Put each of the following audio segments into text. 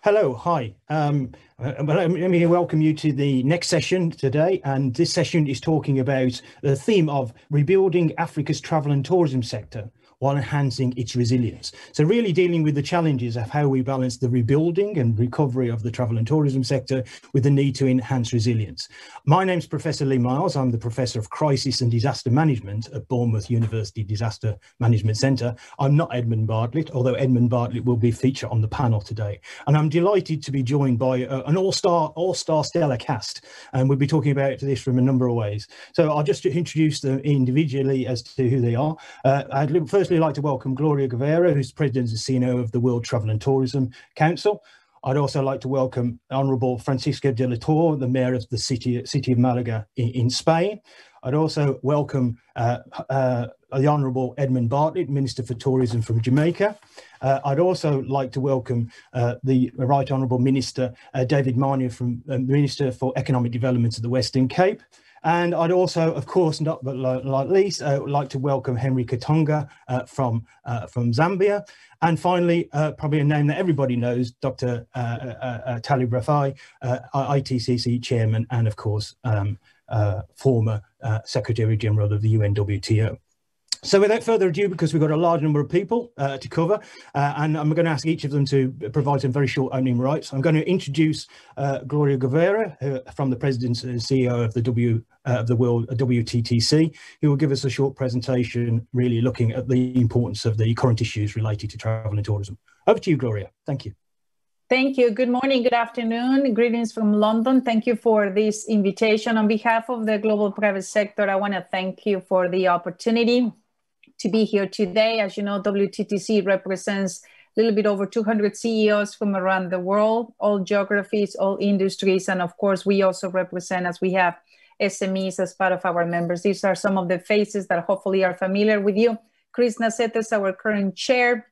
Hello, hi. Let me welcome you to the next session today. And this session is talking about the theme of rebuilding Africa's travel and tourism sector while enhancing its resilience. So really dealing with the challenges of how we balance the rebuilding and recovery of the travel and tourism sector with the need to enhance resilience. My name's Professor Lee Miles. I'm the Professor of Crisis and Disaster Management at Bournemouth University Disaster Management Centre. I'm not Edmund Bartlett, although Edmund Bartlett will be featured on the panel today. And I'm delighted to be joined by an all-star stellar cast. And we'll be talking about this from a number of ways. So I'll just introduce them individually as to who they are. I'd firstly like to welcome Gloria Guevara, who's President and CEO of the World Travel and Tourism Council. I'd also like to welcome Honourable Francisco de la Torre, the Mayor of the city of Malaga in Spain. I'd also welcome the Honourable Edmund Bartlett, Minister for Tourism from Jamaica. I'd also like to welcome the Right Honourable Minister David Maynier, from Minister for Economic Development of the Western Cape. And I'd also, of course, not but like least, like to welcome Henry Katonga from Zambia. And finally, probably a name that everybody knows, Dr. Taleb Rifai, ITIC Chairman, and of course, former Secretary General of the UNWTO. So without further ado, because we've got a large number of people to cover, and I'm going to ask each of them to provide some very short opening remarks. I'm going to introduce Gloria Guevara, from the President and CEO of the World WTTC, who will give us a short presentation, really looking at the importance of the current issues related to travel and tourism. Over to you, Gloria. Thank you. Thank you. Good morning, good afternoon. Greetings from London. Thank you for this invitation. On behalf of the global private sector, I want to thank you for the opportunity to be here today. As you know, WTTC represents a little bit over 200 CEOs from around the world, all geographies, all industries. And of course, we also represent, as we have SMEs as part of our members. These are some of the faces that hopefully are familiar with you. Chris Nassetta is our current chair,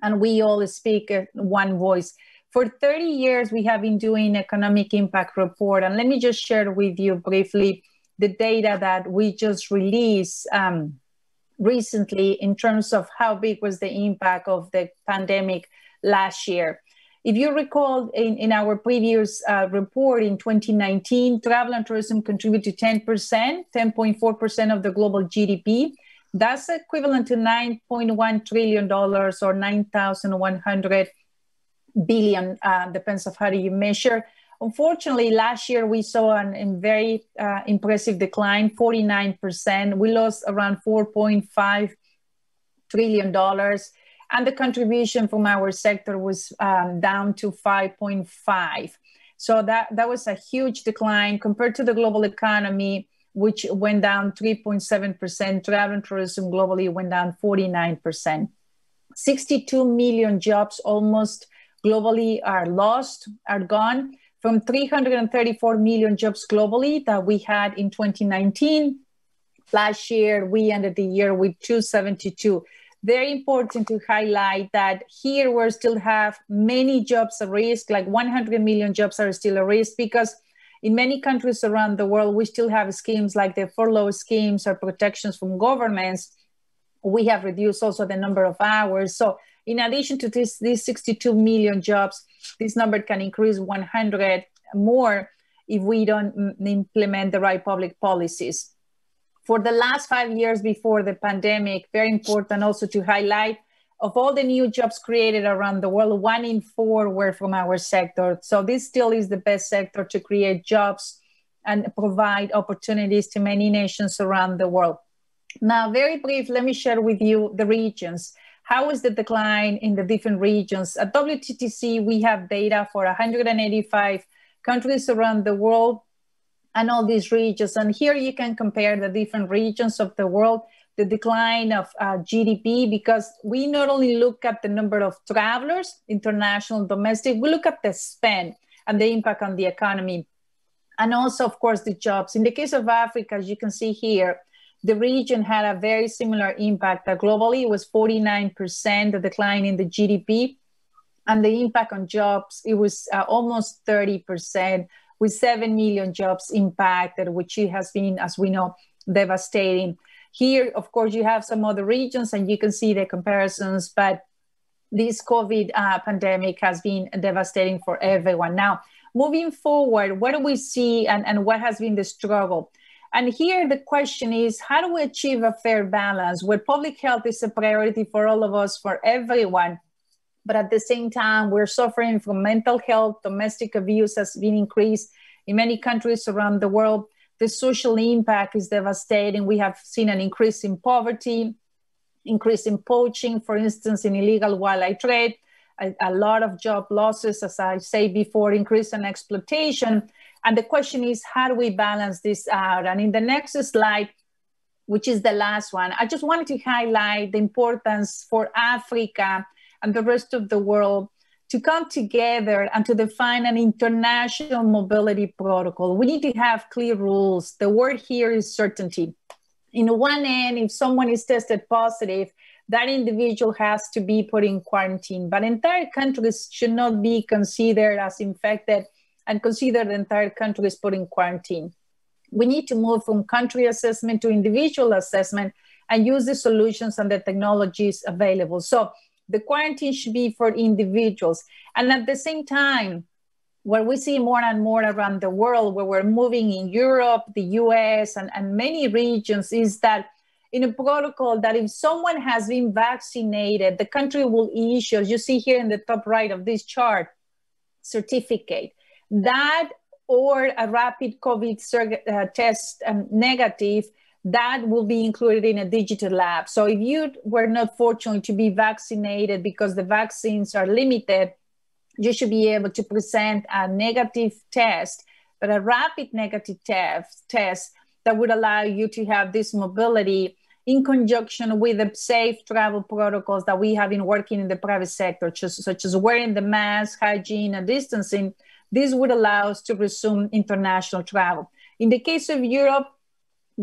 and we all speak one voice. For 30 years, we have been doing economic impact report. And let me just share with you briefly the data that we just released recently in terms of how big was the impact of the pandemic last year. If you recall, in our previous report in 2019, travel and tourism contributed to 10.4% of the global GDP. That's equivalent to $9.1 trillion or 9,100 billion, depends on how do you measure. Unfortunately, last year we saw a very impressive decline, 49%. We lost around $4.5 trillion. And the contribution from our sector was down to 5.5. So that was a huge decline compared to the global economy, which went down 3.7%. Travel and tourism globally went down 49%. 62 million jobs almost globally are lost, are gone. From 334 million jobs globally that we had in 2019, last year we ended the year with 272. Very important to highlight that here we still have many jobs at risk, like 100 million jobs are still at risk, because in many countries around the world, we still have schemes like the furlough schemes or protections from governments. We have reduced also the number of hours. So in addition to these 62 million jobs, this number can increase 100 more if we don't implement the right public policies. For the last 5 years before the pandemic, very important also to highlight, of all the new jobs created around the world, 1 in 4 were from our sector. So this still is the best sector to create jobs and provide opportunities to many nations around the world. Now, very brief, let me share with you the regions. How is the decline in the different regions? At WTTC, we have data for 185 countries around the world and all these regions. And here you can compare the different regions of the world, the decline of GDP, because we not only look at the number of travelers, international, domestic, we look at the spend and the impact on the economy. And also, of course, the jobs. In the case of Africa, as you can see here, the region had a very similar impact. Globally, it was 49%, the decline in the GDP. And the impact on jobs, it was almost 30%, with 7 million jobs impacted, which it has been, as we know, devastating. Here, of course, you have some other regions, and you can see the comparisons. But this COVID pandemic has been devastating for everyone. Now, moving forward, what do we see and what has been the struggle? And here the question is, how do we achieve a fair balance where public health is a priority for all of us, for everyone, but at the same time, we're suffering from mental health, domestic abuse has been increased in many countries around the world. The social impact is devastating. We have seen an increase in poverty, increase in poaching, for instance, in illegal wildlife trade, a lot of job losses, as I say before, increase in exploitation. And the question is, how do we balance this out? And in the next slide, which is the last one, I just wanted to highlight the importance for Africa and the rest of the world to come together and to define an international mobility protocol. We need to have clear rules. The word here is certainty. In one end, if someone is tested positive, that individual has to be put in quarantine. But entire countries should not be considered as infected and consider the entire country is put in quarantine. We need to move from country assessment to individual assessment and use the solutions and the technologies available. So the quarantine should be for individuals. And at the same time, what we see more and more around the world, where we're moving in Europe, the US, and many regions, is that in a protocol that if someone has been vaccinated, the country will issue, as you see here in the top right of this chart, certificate. That or a rapid COVID test negative, that will be included in a digital lab. So if you were not fortunate to be vaccinated because the vaccines are limited, you should be able to present a negative test, but a rapid negative test that would allow you to have this mobility in conjunction with the safe travel protocols that we have been working in the private sector, such as wearing the mask, hygiene, and distancing. This would allow us to resume international travel. In the case of Europe,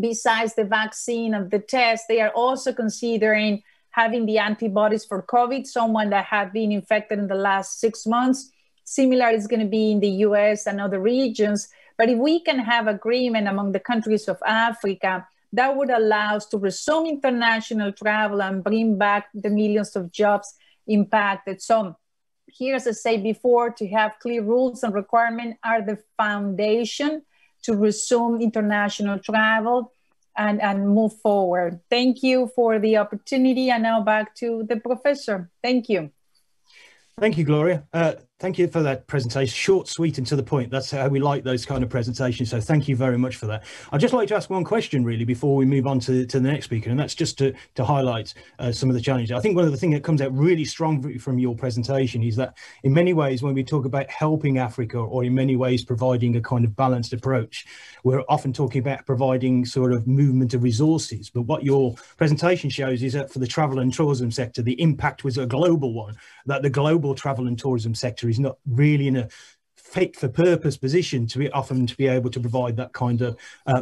besides the vaccine and the test, they are also considering having the antibodies for COVID, someone that had been infected in the last 6 months. Similar is going to be in the US and other regions. But if we can have agreement among the countries of Africa, that would allow us to resume international travel and bring back the millions of jobs impacted. So here, as I said before, to have clear rules and requirements are the foundation to resume international travel and move forward. Thank you for the opportunity. And now back to the professor. Thank you. Thank you, Gloria. Thank you for that presentation. Short, sweet, and to the point. That's how we like those kind of presentations. So thank you very much for that. I'd just like to ask one question, really, before we move on to the next speaker, and that's just to highlight some of the challenges. I think one of the things that comes out really strong from your presentation is that in many ways, when we talk about helping Africa, or in many ways providing a kind of balanced approach, we're often talking about providing sort of movement of resources. But what your presentation shows is that for the travel and tourism sector, the impact was a global one, that the global travel and tourism sector is not really in a fit for purpose position to be able to provide that kind of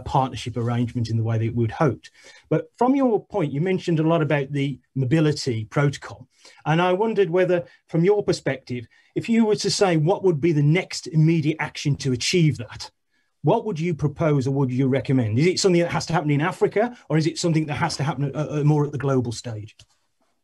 partnership arrangement in the way that it would hoped. But from your point, you mentioned a lot about the mobility protocol. And I wondered whether, from your perspective, if you were to say what would be the next immediate action to achieve that, what would you propose or would you recommend? Is it something that has to happen in Africa, or is it something that has to happen more at the global stage?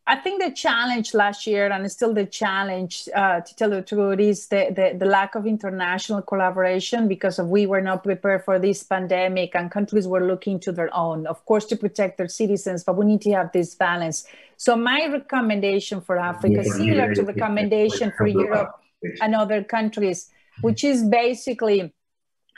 I think the challenge last year, and still the challenge, to tell the truth, is the lack of international collaboration, because we were not prepared for this pandemic and countries were looking to their own, of course, to protect their citizens, but we need to have this balance. So my recommendation for Africa is similar to recommendation for Europe and other countries, which is basically,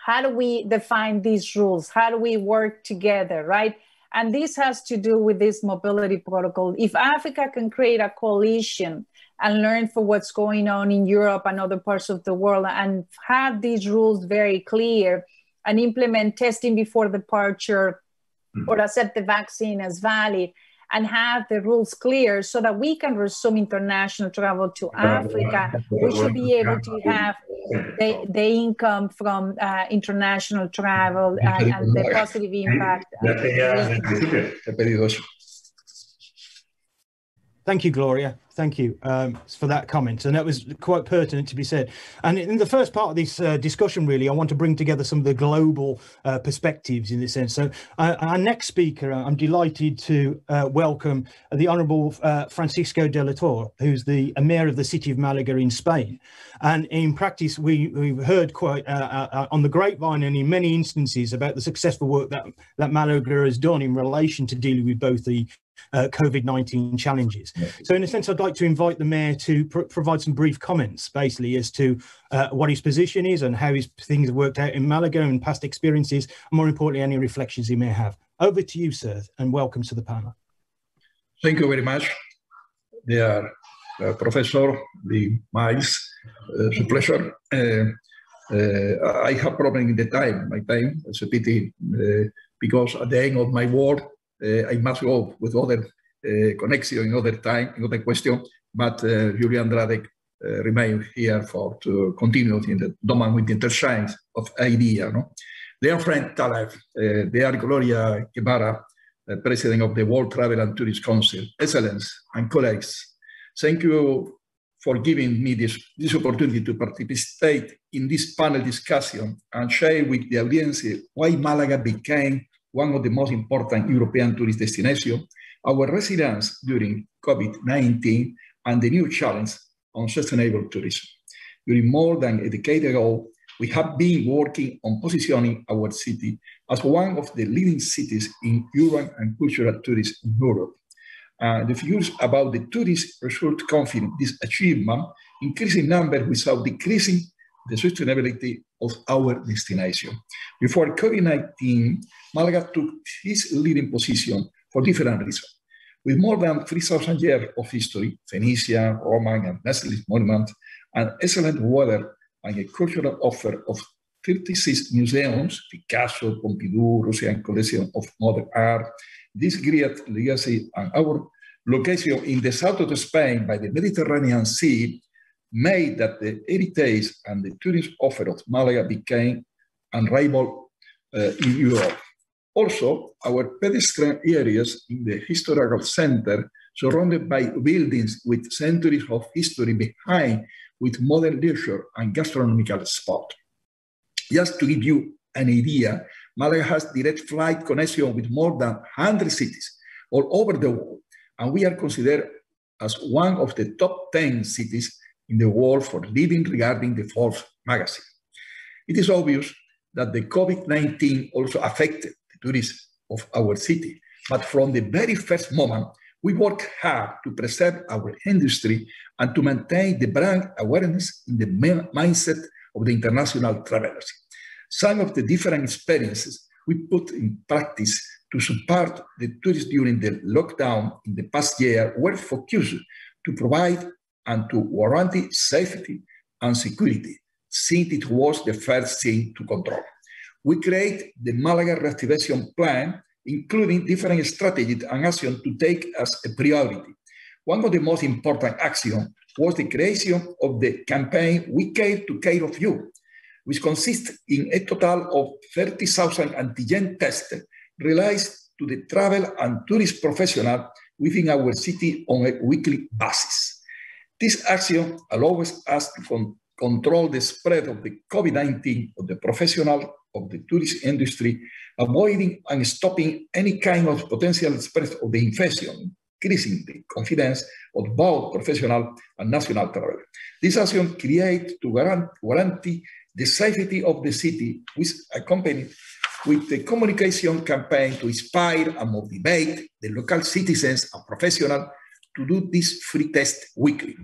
how do we define these rules? How do we work together, right? And this has to do with this mobility protocol. If Africa can create a coalition and learn from what's going on in Europe and other parts of the world and have these rules very clear and implement testing before departure or accept the vaccine as valid and have the rules clear so that we can resume international travel to Africa, we should be able to have the income from international travel and the positive impact. Thank you, Gloria. Thank you for that comment. And that was quite pertinent to be said. And in the first part of this discussion, really, I want to bring together some of the global perspectives in this sense. So our next speaker, I'm delighted to welcome the Honourable Francisco de la Torre, who's the Mayor of the city of Malaga in Spain. And in practice, we've heard quite on the grapevine and in many instances about the successful work that Malaga has done in relation to dealing with both the COVID-19 challenges. So in a sense, I'd like to invite the Mayor to provide some brief comments, basically, as to what his position is and how his things have worked out in Malaga and past experiences, and more importantly, any reflections he may have. Over to you, sir, and welcome to the panel. Thank you very much, dear Professor Lee Miles. It's a pleasure. I have problem in the time. My time, it's a pity, because at the end of my work, I must go with other connection in other time, in other question, but Julian Andrade remain here to continue in the domain with the interchange of idea. No? Their friend Taleb, their Gloria Guevara, President of the World Travel and Tourist Council, excellence and colleagues, thank you for giving me this opportunity to participate in this panel discussion and share with the audience why Malaga became one of the most important European tourist destinations, our resilience during COVID-19, and the new challenge on sustainable tourism. During more than a decade ago, we have been working on positioning our city as one of the leading cities in urban and cultural tourism in Europe. The figures about the tourist result confirm this achievement, increasing numbers without decreasing the sustainability of our destination. Before COVID-19, Malaga took its leading position for different reasons. With more than 3,000 years of history, Phoenician, Roman, and Renaissance monuments, and excellent weather and a cultural offer of 36 museums, Picasso, Pompidou, Russian collection of modern art, this great legacy and our location in the south of Spain by the Mediterranean Sea made that the heritage and the tourism offer of Malaga became unrivaled in Europe. Also, our pedestrian areas in the historical center, surrounded by buildings with centuries of history behind, with modern leisure and gastronomical spots. Just to give you an idea, Malaga has direct flight connection with more than 100 cities all over the world, and we are considered as one of the top 10 cities in the world for living regarding the Forbes magazine. It is obvious that the COVID-19 also affected the tourism of our city, but from the very first moment, we worked hard to preserve our industry and to maintain the brand awareness in the mindset of the international travelers. Some of the different experiences we put in practice to support the tourists during the lockdown in the past year were focused to provide and to guarantee safety and security, since it was the first thing to control. We create the Malaga reactivation plan, including different strategies and actions to take as a priority. One of the most important actions was the creation of the campaign We Care to Care of You, which consists in a total of 30,000 antigen tests realized to the travel and tourist professionals within our city on a weekly basis. This action allows us to control the spread of the COVID-19 of the professional of the tourist industry, avoiding and stopping any kind of potential spread of the infection, increasing the confidence of both professional and national travelers. This action creates to guarantee the safety of the city, which accompanied with the communication campaign to inspire and motivate the local citizens and professionals to do this free test weekly.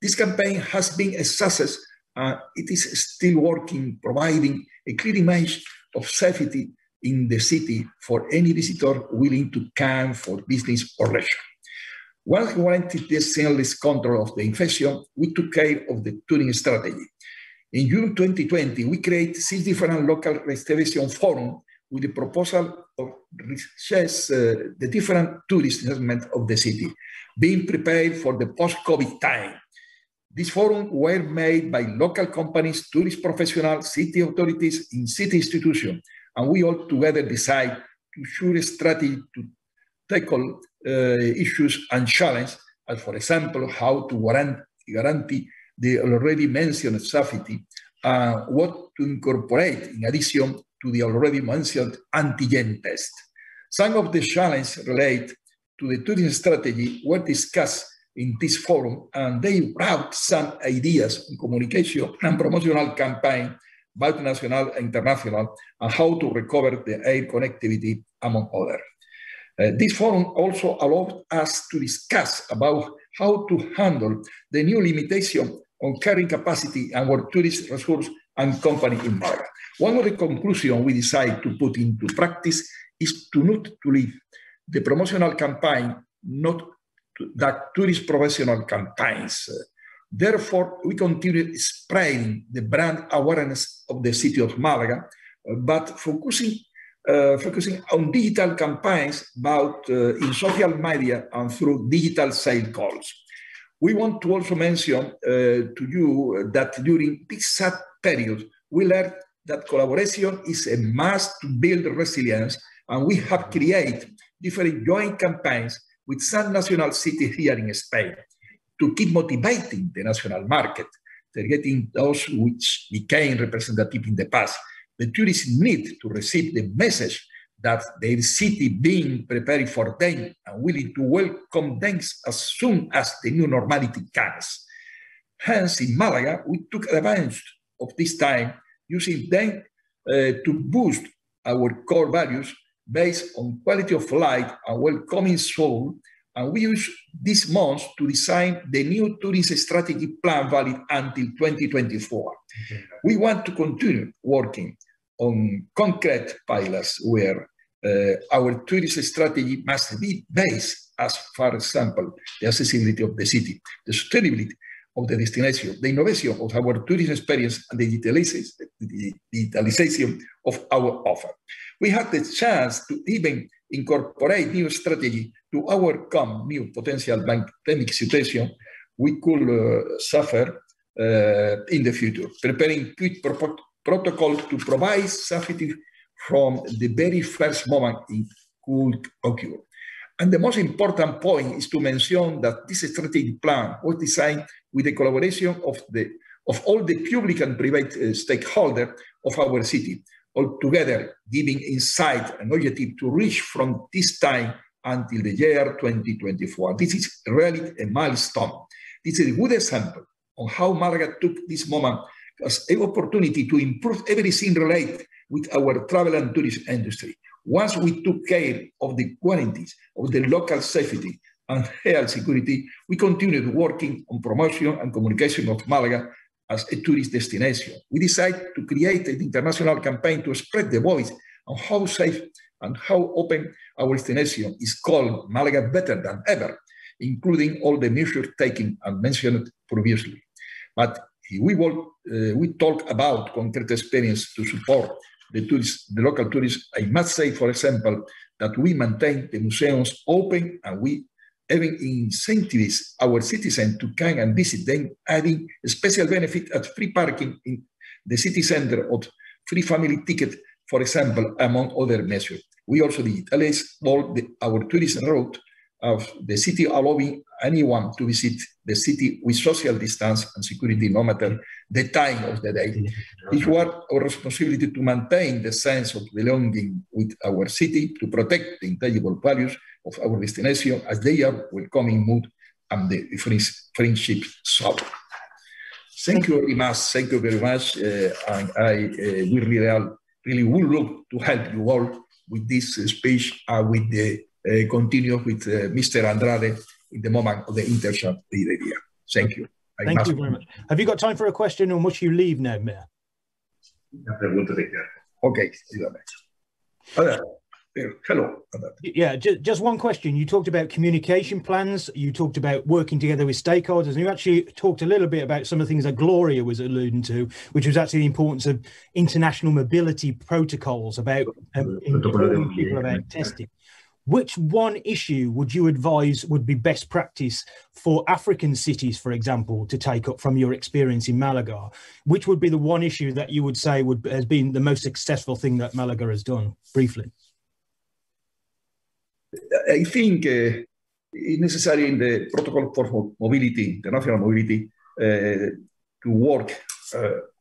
This campaign has been a success and it is still working, providing a clear image of safety in the city for any visitor willing to come for business or leisure. Once we guaranteed the seamless control of the infection, we took care of the touring strategy. In June 2020, we created 6 different local restoration forums with the proposal of the different tourist segments of the city, being prepared for the post-COVID time. These forums were made by local companies, tourist professionals, city authorities, and city institutions, and we all together decide to ensure a strategy to tackle issues and challenges as for example, how to guarantee the already mentioned safety, what to incorporate in addition to the already mentioned antigen test. Some of the challenges related to the tourism strategy were discussed in this forum, and they brought some ideas on communication and promotional campaign, both national and international, and how to recover the air connectivity, among others. This forum also allowed us to discuss about how to handle the new limitation on carrying capacity and our tourist resource and company in Malaga. One of the conclusions we decided to put into practice is to not to leave the promotional campaign, not that tourist professional campaigns. Therefore, we continue spreading the brand awareness of the city of Malaga, but focusing on digital campaigns about in social media and through digital sales calls. We want to also mention to you that during this sad period, we learned that collaboration is a must to build resilience, and we have created different joint campaigns with some national cities here in Spain to keep motivating the national market, targeting those which became representative in the past. The tourists need to receive the message that their city being prepared for them and willing to welcome them as soon as the new normality comes. Hence, in Malaga, we took advantage of this time, using them to boost our core values based on quality of life and welcoming soul, and we use this month to design the new tourism strategy plan valid until 2024. We want to continue working on concrete pilots where our tourism strategy must be based as, for example, the accessibility of the city, the sustainability of the destination, the innovation of our tourism experience, and the digitalization of our offer. We had the chance to even incorporate new strategy to overcome new potential pandemic situation we could suffer in the future, preparing quick protocols to provide safety from the very first moment it could occur. And the most important point is to mention that this strategic plan was designed with the collaboration of all the public and private stakeholders of our city, all together giving insight and objective to reach from this time until the year 2024. This is really a milestone. This is a good example on how Malaga took this moment as an opportunity to improve everything related with our travel and tourism industry. Once we took care of the qualities of the local safety and health security, we continued working on promotion and communication of Malaga as a tourist destination. We decided to create an international campaign to spread the voice on how safe and how open our destination is, called Malaga Better Than Ever, including all the measures taken and mentioned previously. But we talk about concrete experience to support the local tourists. I must say, for example, that we maintain the museums open, and we even incentivize our citizens to come and visit them, adding a special benefit at free parking in the city center or free family ticket, for example, among other measures. We also digitalize all our tourism route of the city, allowing anyone to visit the city with social distance and security, no matter the time of the day. It was our responsibility to maintain the sense of belonging with our city, to protect the intangible values of our destination as they are welcoming mood and the friendship soul. Thank you very much. Thank you very much. And we really would love to help you all with this speech, with the continue with Mr. Andrade in the moment of the interchange idea. Thank you. Thank you very much. Have you got time for a question, or must you leave now, Mayor? Okay. Hello. Yeah, just one question. You talked about communication plans. You talked about working together with stakeholders, and you actually talked a little bit about some of the things that Gloria was alluding to, which was actually the importance of international mobility protocols, about informing people about testing. Which one issue would you advise would be best practice for African cities, for example, to take up from your experience in Malaga? Which would be the one issue that you would say has been the most successful thing that Malaga has done, briefly? I think it's necessary in the protocol for mobility, international mobility, to work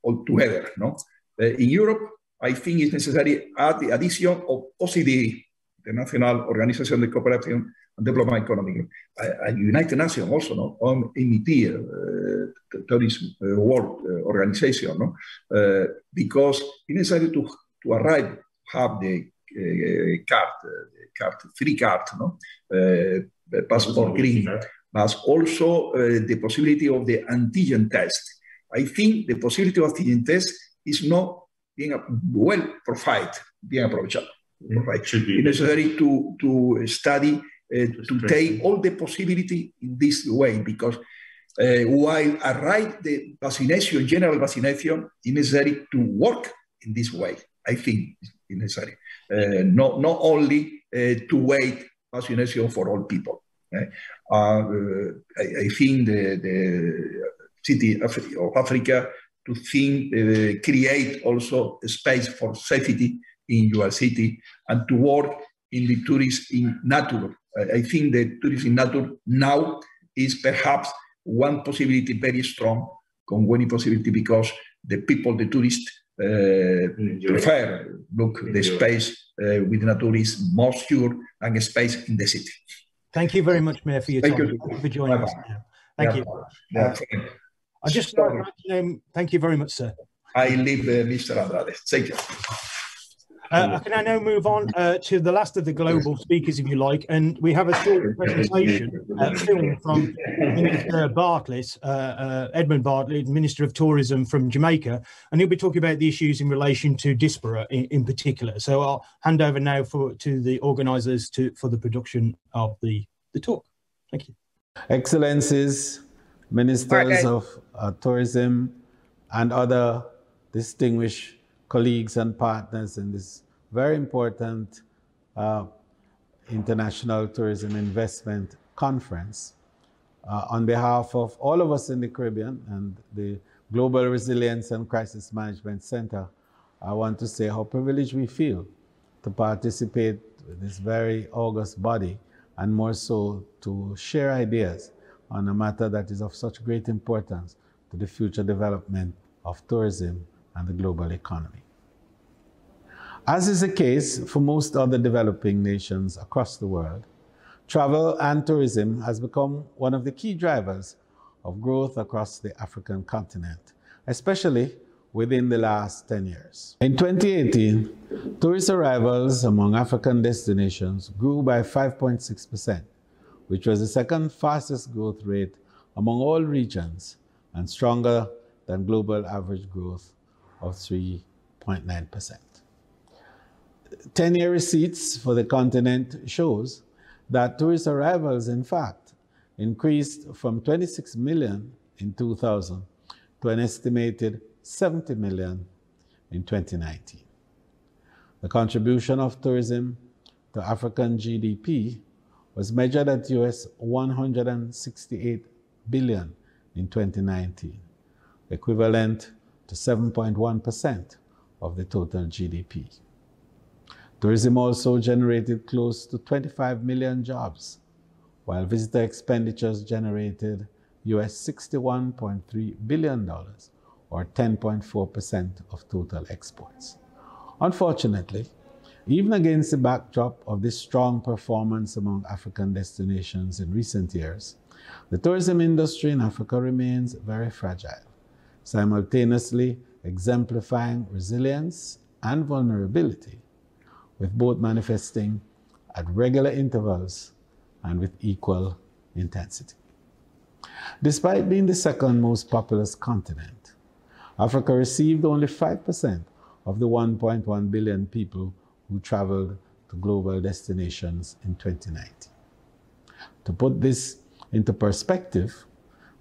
all together. No? In Europe, I think it's necessary at the addition of OCDE, the National Organization of Cooperation and Development Economic, United Nations also, no? On MET, Tourism World Organization, no? Because it's necessary to arrive, have the free card, no? Passport green, but also the possibility of the antigen test. I think the possibility of antigen test is not being well provided, being approached. It's necessary to study, to take all the possibility in this way, because while arrive the vaccination, general vaccination, it's necessary to work in this way. I think it's necessary. Not only to wait vaccination for all people. I think the city of Africa to think, create also a space for safety in your city and to work in the tourism in nature. I think the tourism in nature now is perhaps one possibility very strong, con one possibility, because the people, the tourists, prefer look the space with nature is more secure than a space in the city. Thank you very much, Mayor, for your time. Thank you for joining us now. Thank you. I just thank you very much, sir. I leave Mr. Andrade. Thank you. Can I now move on to the last of the global speakers, if you like, and we have a short presentation film from Minister Bartlett, Edmund Bartlett, Minister of Tourism from Jamaica, and he'll be talking about the issues in relation to diaspora in particular. So I'll hand over now to the organisers for the production of the talk. Thank you. Excellencies, Ministers of Tourism and other distinguished colleagues and partners in this very important International Tourism Investment Conference. On behalf of all of us in the Caribbean and the Global Resilience and Crisis Management Center, I want to say how privileged we feel to participate with this very august body, and more so to share ideas on a matter that is of such great importance to the future development of tourism and the global economy. As is the case for most other developing nations across the world, travel and tourism has become one of the key drivers of growth across the African continent, especially within the last 10 years. In 2018, tourist arrivals among African destinations grew by 5.6%, which was the second fastest growth rate among all regions and stronger than global average growth of 3.9%. 10-year receipts for the continent shows that tourist arrivals, in fact, increased from 26 million in 2000 to an estimated 70 million in 2019. The contribution of tourism to African GDP was measured at US $168 billion in 2019, equivalent to 7.1% of the total GDP. Tourism also generated close to 25 million jobs, while visitor expenditures generated US $61.3 billion, or 10.4% of total exports. Unfortunately, even against the backdrop of this strong performance among African destinations in recent years, the tourism industry in Africa remains very fragile, simultaneously exemplifying resilience and vulnerability, with both manifesting at regular intervals and with equal intensity. Despite being the second most populous continent, Africa received only 5% of the 1.1 billion people who traveled to global destinations in 2019. To put this into perspective,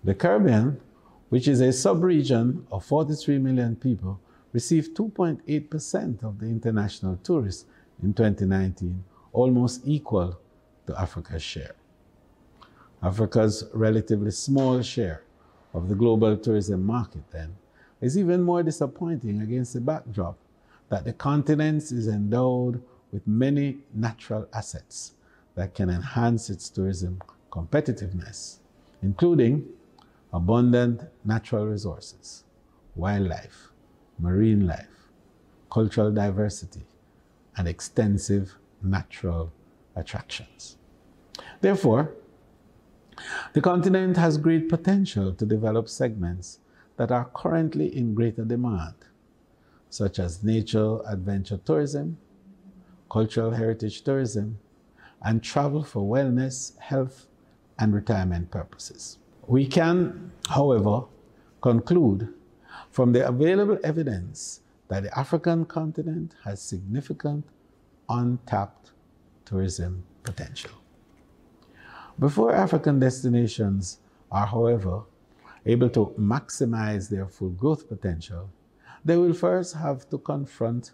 the Caribbean, which is a sub-region of 43 million people, received 2.8% of the international tourists in 2019, almost equal to Africa's share. Africa's relatively small share of the global tourism market, then, is even more disappointing against the backdrop that the continent is endowed with many natural assets that can enhance its tourism competitiveness, including abundant natural resources, wildlife, marine life, cultural diversity, and extensive natural attractions. Therefore, the continent has great potential to develop segments that are currently in greater demand, such as nature adventure tourism, cultural heritage tourism, and travel for wellness, health, and retirement purposes. We can, however, conclude from the available evidence that the African continent has significant untapped tourism potential. Before African destinations are, however, able to maximize their full growth potential, they will first have to confront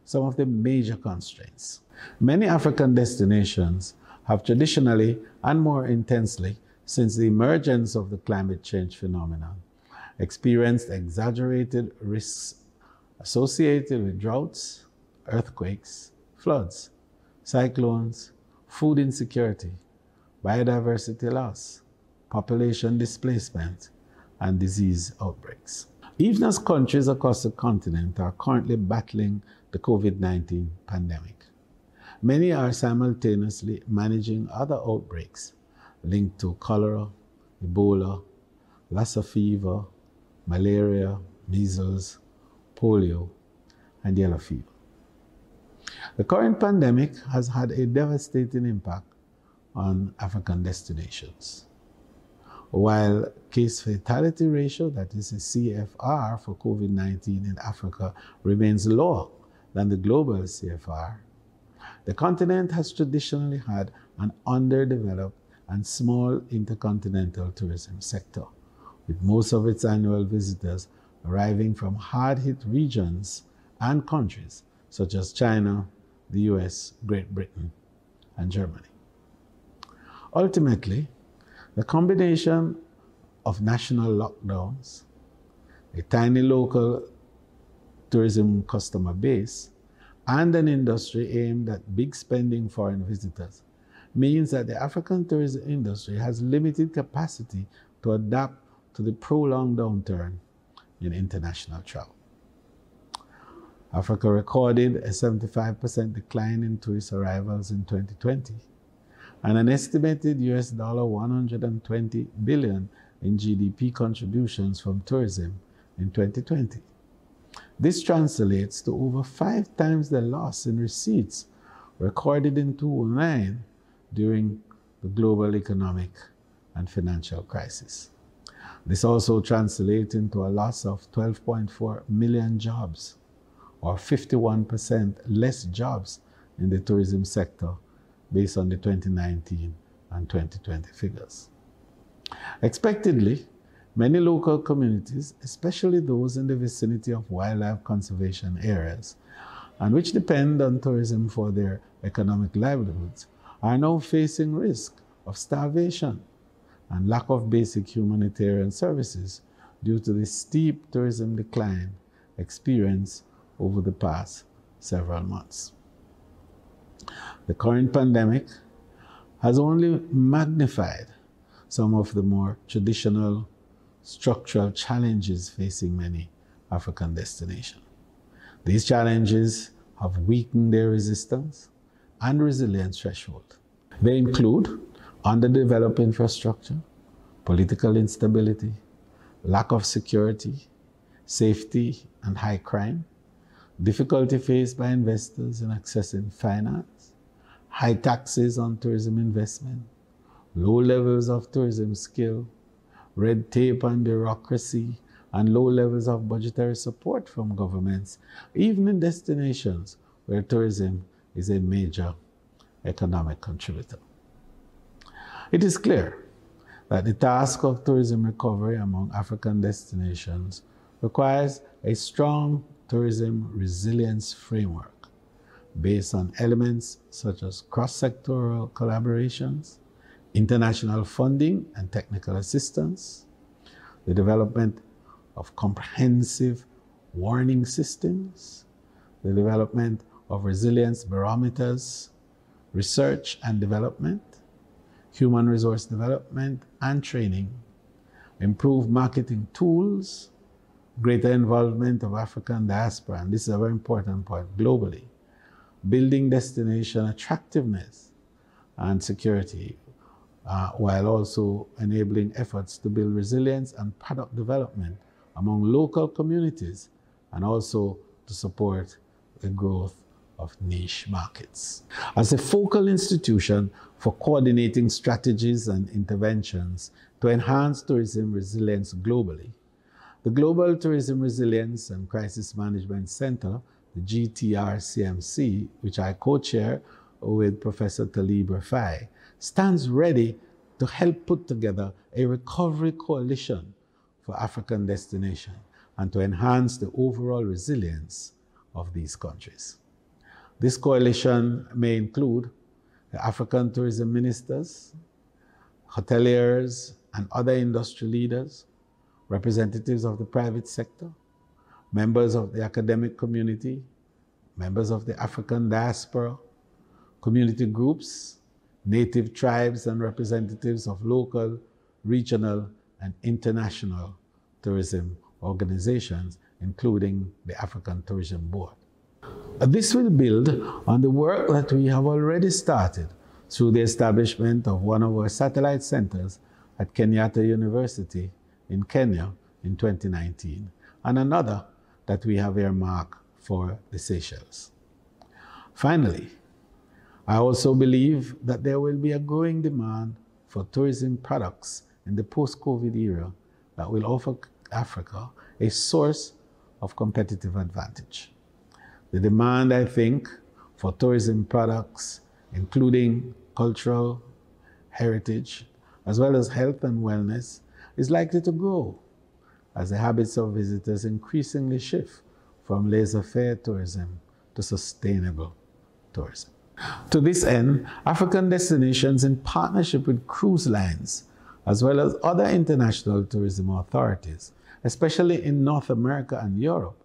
some of the major constraints. Many African destinations have traditionally and more intensely since the emergence of the climate change phenomenon experienced exaggerated risks associated with droughts, earthquakes, floods, cyclones, food insecurity, biodiversity loss, population displacement, and disease outbreaks. Even as countries across the continent are currently battling the COVID-19 pandemic, many are simultaneously managing other outbreaks linked to cholera, Ebola, Lassa fever, malaria, measles, polio, and yellow fever. The current pandemic has had a devastating impact on African destinations. While case fatality ratio, that is a CFR for COVID-19 in Africa, remains lower than the global CFR, the continent has traditionally had an underdeveloped and small intercontinental tourism sector, with most of its annual visitors arriving from hard-hit regions and countries such as China, the US, Great Britain, and Germany. Ultimately, the combination of national lockdowns, a tiny local tourism customer base, and an industry aimed at big spending foreign visitors means that the African tourism industry has limited capacity to adapt to the prolonged downturn in international travel. Africa recorded a 75% decline in tourist arrivals in 2020 and an estimated US $120 billion in GDP contributions from tourism in 2020. This translates to over 5 times the loss in receipts recorded in 2009 during the global economic and financial crisis. This also translates into a loss of 12.4 million jobs, or 51% less jobs in the tourism sector based on the 2019 and 2020 figures. Expectedly, many local communities, especially those in the vicinity of wildlife conservation areas, and which depend on tourism for their economic livelihoods, are now facing risk of starvation and lack of basic humanitarian services due to the steep tourism decline experienced over the past several months. The current pandemic has only magnified some of the more traditional structural challenges facing many African destinations. These challenges have weakened their resistance and resilience threshold. They include underdeveloped infrastructure, political instability, lack of security, safety and high crime, difficulty faced by investors in accessing finance, high taxes on tourism investment, low levels of tourism skill, red tape and bureaucracy, and low levels of budgetary support from governments, even in destinations where tourism is a major economic contributor. It is clear that the task of tourism recovery among African destinations requires a strong tourism resilience framework based on elements such as cross-sectoral collaborations, international funding and technical assistance, the development of comprehensive warning systems, the development of resilience barometers, research and development, human resource development and training, improved marketing tools, greater involvement of African diaspora, and this is a very important point globally, building destination attractiveness and security, while also enabling efforts to build resilience and product development among local communities, and also to support the growth of niche markets. As a focal institution for coordinating strategies and interventions to enhance tourism resilience globally, the Global Tourism Resilience and Crisis Management Center, the GTRCMC, which I co-chair with Professor Taleb Rifai, stands ready to help put together a recovery coalition for African destination and to enhance the overall resilience of these countries. This coalition may include the African tourism ministers, hoteliers, and other industry leaders, representatives of the private sector, members of the academic community, members of the African diaspora, community groups, native tribes, and representatives of local, regional, and international tourism organizations, including the African Tourism Board. This will build on the work that we have already started through the establishment of one of our satellite centers at Kenyatta University in Kenya in 2019, and another that we have earmarked for the Seychelles. Finally, I also believe that there will be a growing demand for tourism products in the post-COVID era that will offer Africa a source of competitive advantage. The demand, I think, for tourism products, including cultural heritage, as well as health and wellness, is likely to grow as the habits of visitors increasingly shift from laissez-faire tourism to sustainable tourism. To this end, African destinations in partnership with cruise lines, as well as other international tourism authorities, especially in North America and Europe,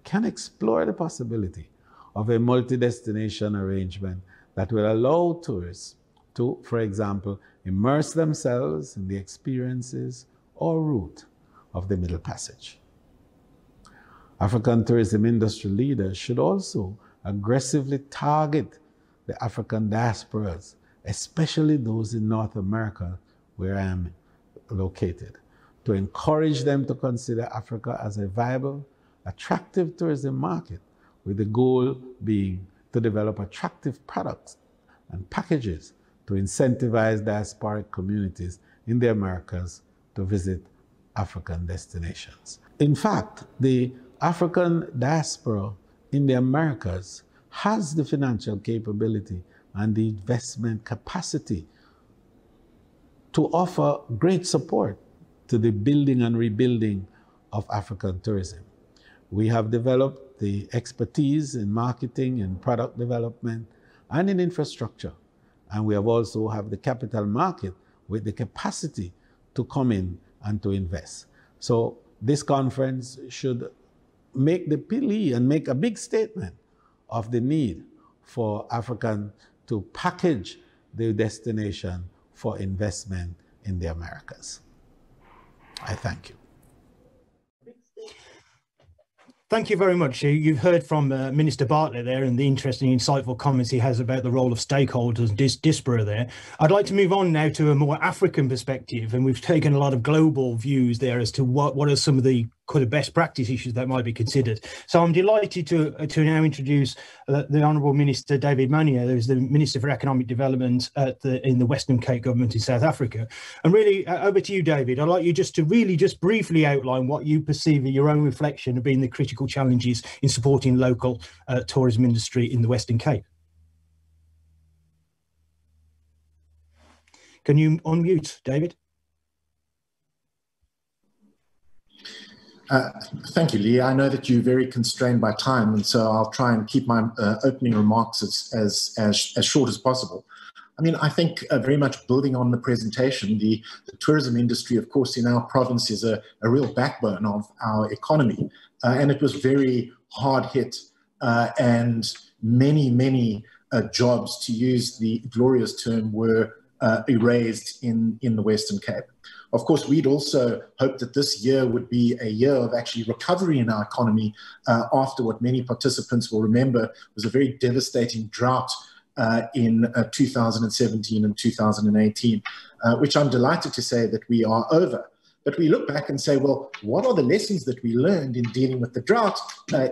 can explore the possibility of a multi-destination arrangement that will allow tourists to, for example, immerse themselves in the experiences or route of the Middle Passage. African tourism industry leaders should also aggressively target the African diasporas, especially those in North America, where I am located, to encourage them to consider Africa as a viable, attractive tourism market, with the goal being to develop attractive products and packages to incentivize diasporic communities in the Americas to visit African destinations. In fact, the African diaspora in the Americas has the financial capability and the investment capacity to offer great support to the building and rebuilding of African tourism. We have developed the expertise in marketing and product development and in infrastructure. And we have also have the capital market with the capacity to come in and to invest. So this conference should make the plea and make a big statement of the need for African to package the destination for investment in the Americas. I thank you. Thank you very much. You've heard from Minister Bartlett there and the interesting, insightful comments he has about the role of stakeholders and diaspora there. I'd like to move on now to a more African perspective, and we've taken a lot of global views there as to what are some of the kind of best practice issues that might be considered. So I'm delighted to now introduce the Honourable Minister David Maynier, who's the Minister for Economic Development in the Western Cape Government in South Africa. And really, over to you, David. I'd like you just to really just briefly outline what you perceive in your own reflection of being the critical challenges in supporting local tourism industry in the Western Cape. Can you unmute, David? Thank you, Lee. I know that you're very constrained by time, and so I'll try and keep my opening remarks as short as possible. I mean, I think very much building on the presentation, the tourism industry, of course, in our province is a real backbone of our economy, and it was very hard hit, and many jobs, to use the Gloria's term, were erased in the Western Cape. Of course, we'd also hoped that this year would be a year of actually recovery in our economy after what many participants will remember was a very devastating drought in 2017 and 2018, which I'm delighted to say that we are over. But we look back and say, well, what are the lessons that we learned in dealing with the drought,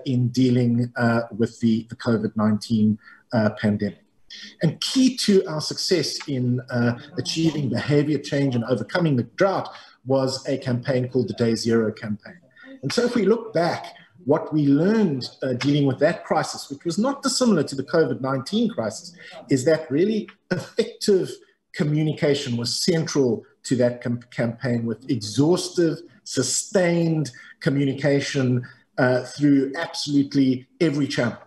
in dealing with the COVID-19 pandemic? And key to our success in achieving behavior change and overcoming the drought was a campaign called the Day Zero campaign. And so if we look back, what we learned dealing with that crisis, which was not dissimilar to the COVID-19 crisis, is that really effective communication was central to that campaign, with exhaustive, sustained communication through absolutely every channel.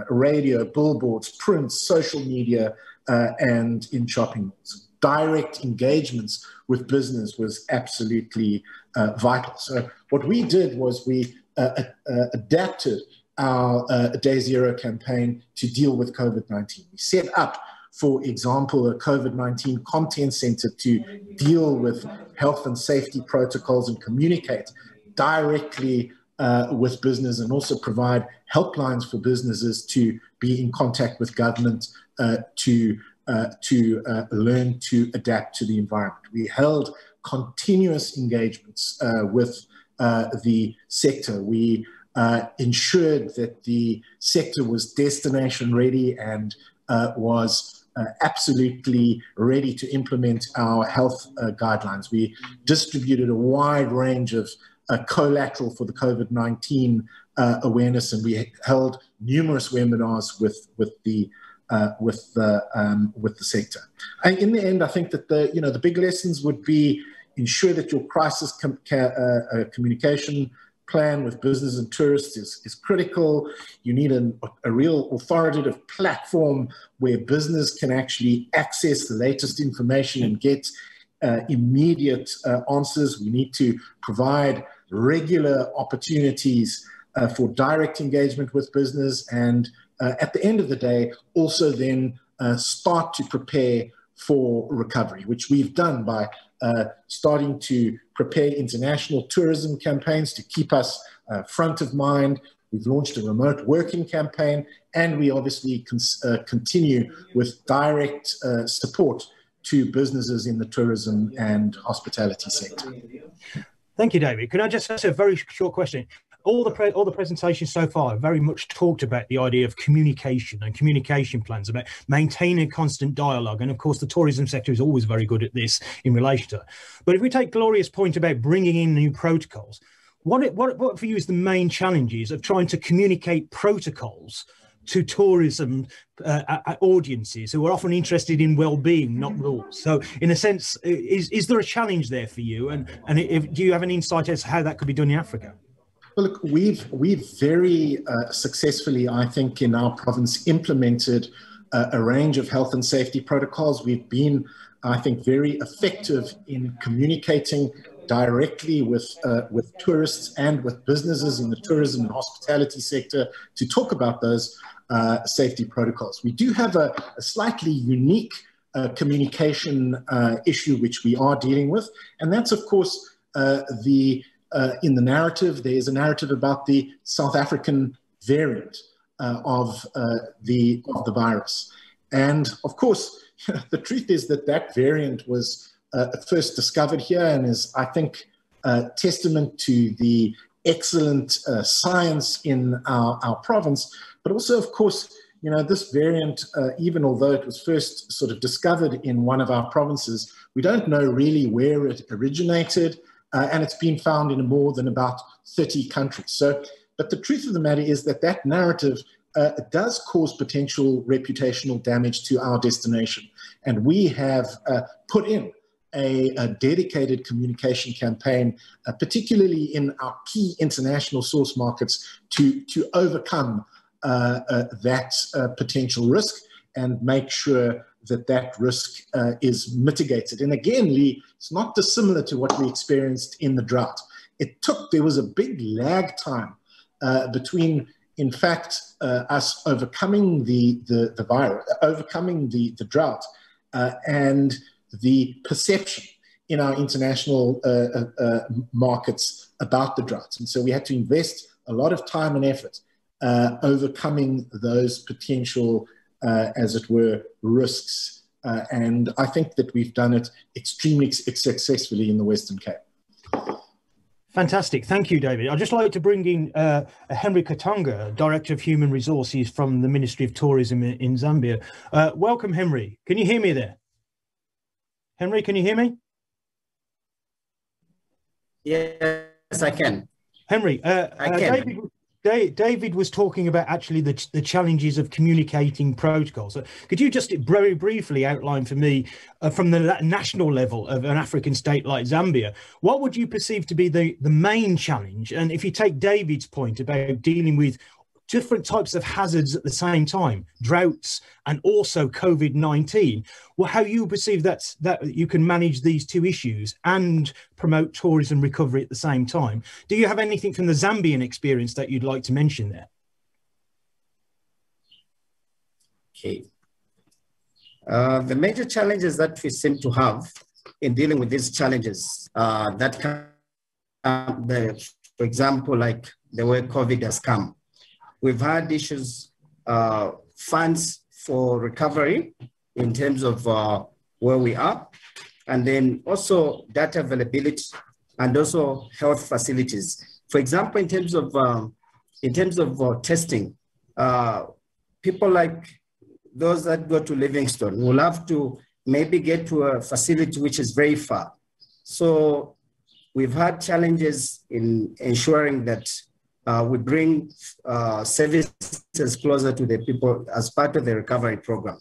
Radio, billboards, print, social media, and in shopping malls. Direct engagements with business was absolutely vital. So what we did was we adapted our Day Zero campaign to deal with COVID-19. We set up, for example, a COVID-19 content center to deal with health and safety protocols and communicate directly with business, and also provide helplines for businesses to be in contact with government to learn to adapt to the environment. We held continuous engagements with the sector. We ensured that the sector was destination ready and was absolutely ready to implement our health guidelines. We distributed a wide range of collateral for the COVID-19 awareness, and we held numerous webinars with the sector. And in the end, I think that the big lessons would be ensure that your crisis communication plan with business and tourists is critical. You need a real authoritative platform where business can actually access the latest information and get immediate answers. We need to provide regular opportunities for direct engagement with business, and at the end of the day, also then start to prepare for recovery, which we've done by starting to prepare international tourism campaigns to keep us front of mind. We've launched a remote working campaign, and we obviously continue with direct support to businesses in the tourism and hospitality sector. Thank you, David. Can I just ask a very short question? All the presentations so far have very much talked about the idea of communication and communication plans, about maintaining constant dialogue. And of course, the tourism sector is always very good at this in relation to it. But if we take Gloria's point about bringing in new protocols, what for you is the main challenges of trying to communicate protocols to tourism audiences who are often interested in well-being, not rules? So in a sense, is there a challenge there for you? And do you have an insight as to how that could be done in Africa? Well, look, we've very successfully, I think, in our province implemented a range of health and safety protocols. We've been, I think, very effective in communicating directly with tourists and with businesses in the tourism and hospitality sector to talk about those safety protocols. We do have a slightly unique communication issue which we are dealing with, and that's, of course, in the narrative, there is a narrative about the South African variant of the virus. And of course, the truth is that variant was first discovered here and is, I think, testament to the excellent science in our province. But also, of course, this variant, even although it was first sort of discovered in one of our provinces, we don't know really where it originated. And it's been found in more than about 30 countries. So, but the truth of the matter is that narrative does cause potential reputational damage to our destination. And we have put in a dedicated communication campaign, particularly in our key international source markets, to overcome that potential risk and make sure that risk is mitigated. And again, Lee, it's not dissimilar to what we experienced in the drought. There was a big lag time between, in fact, us overcoming the virus, overcoming the drought, and the perception in our international markets about the drought. And so we had to invest a lot of time and effort overcoming those potential, as it were, risks. And I think that we've done it extremely successfully in the Western Cape. Fantastic. Thank you, David. I'd just like to bring in Henry Katonga, Director of Human Resources from the Ministry of Tourism in Zambia. Welcome, Henry. Can you hear me there? Henry, can you hear me? Yes, I can. Henry, I can. David was talking about actually the challenges of communicating protocols. So could you just very briefly outline for me, from the national level of an African state like Zambia, what would you perceive to be the main challenge? And if you take David's point about dealing with different types of hazards at the same time, droughts and also COVID-19, well, how you perceive that you can manage these two issues and promote tourism recovery at the same time. Do you have anything from the Zambian experience that you'd like to mention there? Okay. The major challenges that we seem to have in dealing with these challenges that come, for example, like the way COVID has come. We've had issues, funds for recovery in terms of where we are, and then also data availability and also health facilities. For example, in terms of testing, people like those that go to Livingstone will have to maybe get to a facility which is very far. So we've had challenges in ensuring that we bring services closer to the people as part of the recovery program.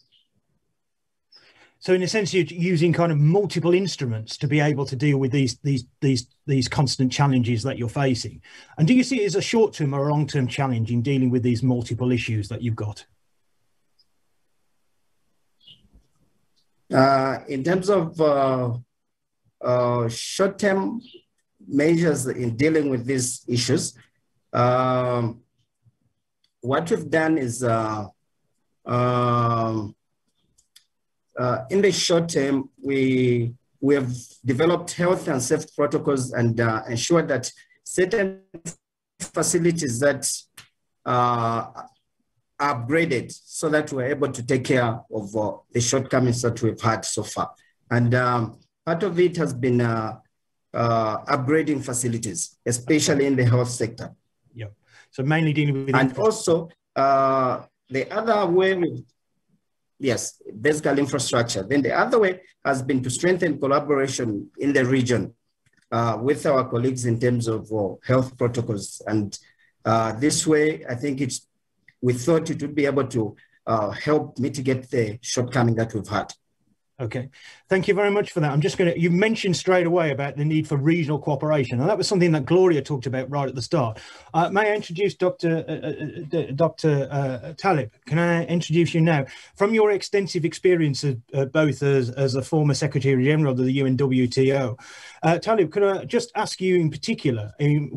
So in a sense, you're using kind of multiple instruments to be able to deal with these constant challenges that you're facing. And do you see it as a short-term or a long-term challenge in dealing with these multiple issues that you've got? In terms of short-term measures in dealing with these issues, what we've done is in the short term, we have developed health and safety protocols and ensured that certain facilities that are upgraded so that we're able to take care of the shortcomings that we've had so far. And part of it has been upgrading facilities, especially in the health sector. Yeah. So mainly dealing with... And also the other way, yes, basically infrastructure. Then the other way has been to strengthen collaboration in the region with our colleagues in terms of health protocols. And this way, I think we thought it would be able to help mitigate the shortcoming that we've had. Okay, thank you very much for that. I'm just going to, you mentioned straight away about the need for regional cooperation, and that was something that Gloria talked about right at the start. May I introduce Dr. Taleb? Can I introduce you now? From your extensive experience both as a former Secretary General of the UNWTO, Taleb, could I just ask you in particular,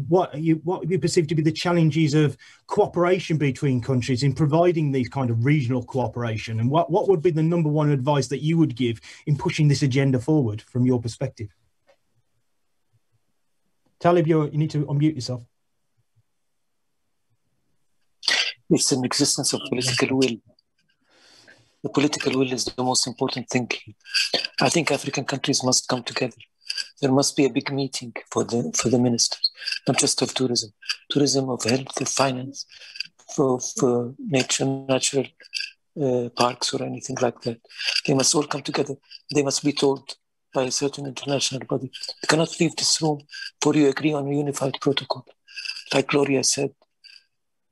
what you perceive to be the challenges of cooperation between countries in providing these kind of regional cooperation, and what would be the number one advice that you would give in pushing this agenda forward from your perspective? Taleb, you need to unmute yourself. It's an existence of political will. The political will is the most important thing. I think African countries must come together. There must be a big meeting for the ministers, not just of tourism, of health, of finance, for nature, natural parks or anything like that. They must all come together. They must be told by a certain international body. You cannot leave this room before you agree on a unified protocol. Like Gloria said,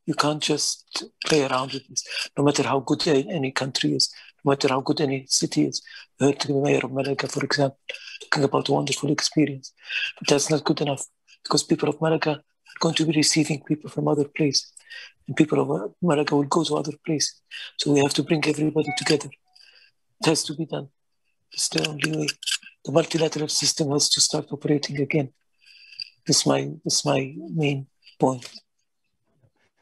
you can't just play around with this. No matter how good any country is, no matter how good any city is. I heard the mayor of Malaga, for example, talking about a wonderful experience. But that's not good enough, because people of Malaga are going to be receiving people from other places. And people of Malaga will go to other places. So we have to bring everybody together. It has to be done. It's the only way. The multilateral system has to start operating again. This is my main point.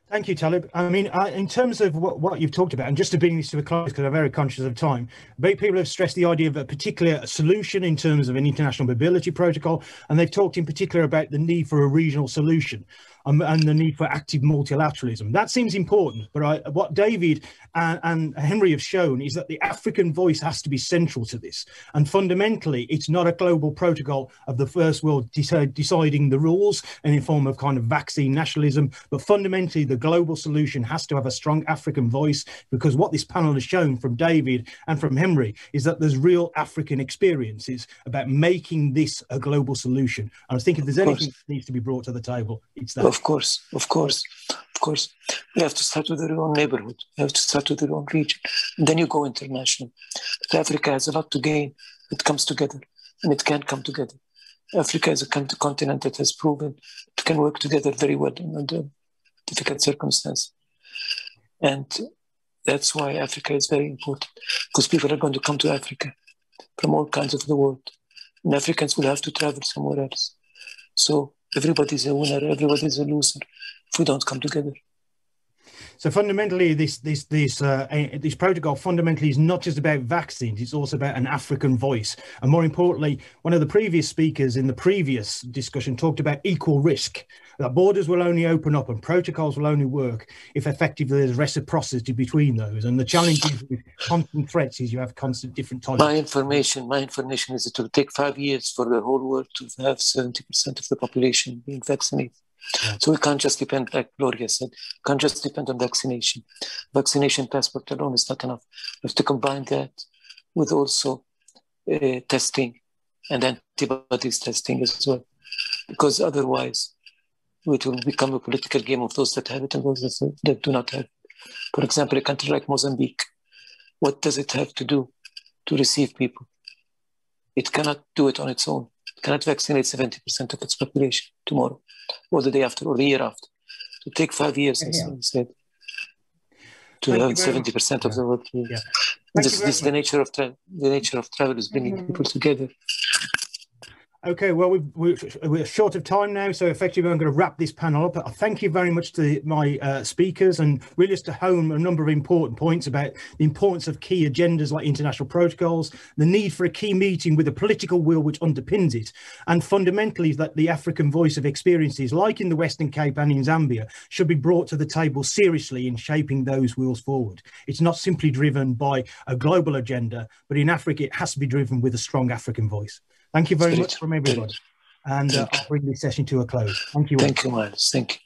Thank you, Taleb. I mean, in terms of what you've talked about, and just to bring this to a close, because I'm very conscious of time, people have stressed the idea of a particular solution in terms of an international mobility protocol, and they've talked in particular about the need for a regional solution. And the need for active multilateralism. That seems important, but what David and Henry have shown is that the African voice has to be central to this. And fundamentally, it's not a global protocol of the first world deciding the rules and in form of kind of vaccine nationalism, but fundamentally the global solution has to have a strong African voice, because what this panel has shown from David and from Henry is that there's real African experiences about making this a global solution. And I think if there's anything that needs to be brought to the table, it's that. Of course. We have to start with our own neighborhood. We have to start with our own region. And then you go international. But Africa has a lot to gain. It comes together, and it can come together. Africa is a continent that has proven it can work together very well under difficult circumstances. And that's why Africa is very important, because people are going to come to Africa from all kinds of the world. And Africans will have to travel somewhere else. So everybody's a winner, everybody's a loser if we don't come together. So fundamentally, this protocol fundamentally is not just about vaccines, it's also about an African voice. And more importantly, one of the previous speakers in the previous discussion talked about equal risk, that borders will only open up and protocols will only work if effectively there's reciprocity between those. And the challenge with constant threats is you have constant different types. My information is it will take 5 years for the whole world to have 70% of the population being vaccinated. Yeah. So we can't just depend, like Gloria said, can't just depend on vaccination. Vaccination passport alone is not enough. We have to combine that with also testing and antibodies testing as well, because otherwise it will become a political game of those that have it and those that do not have it. For example, a country like Mozambique, what does it have to do to receive people? It cannot do it on its own. It cannot vaccinate 70% of its population tomorrow, or the day after, or the year after. It will take 5 years, as I said, to have 70% of the world. Yeah. This is the nature of travel. The nature of travel is bringing people together. Okay, well, we're short of time now, so effectively I'm going to wrap this panel up. Thank you very much to my speakers, and really just to hone a number of important points about the importance of key agendas like international protocols, the need for a key meeting with a political will which underpins it, and fundamentally that the African voice of experiences like in the Western Cape and in Zambia should be brought to the table seriously in shaping those wheels forward. It's not simply driven by a global agenda, but in Africa it has to be driven with a strong African voice. Thank you very much from everybody. And I'll bring this session to a close. Thank you all. Thank you, Miles. Thank you.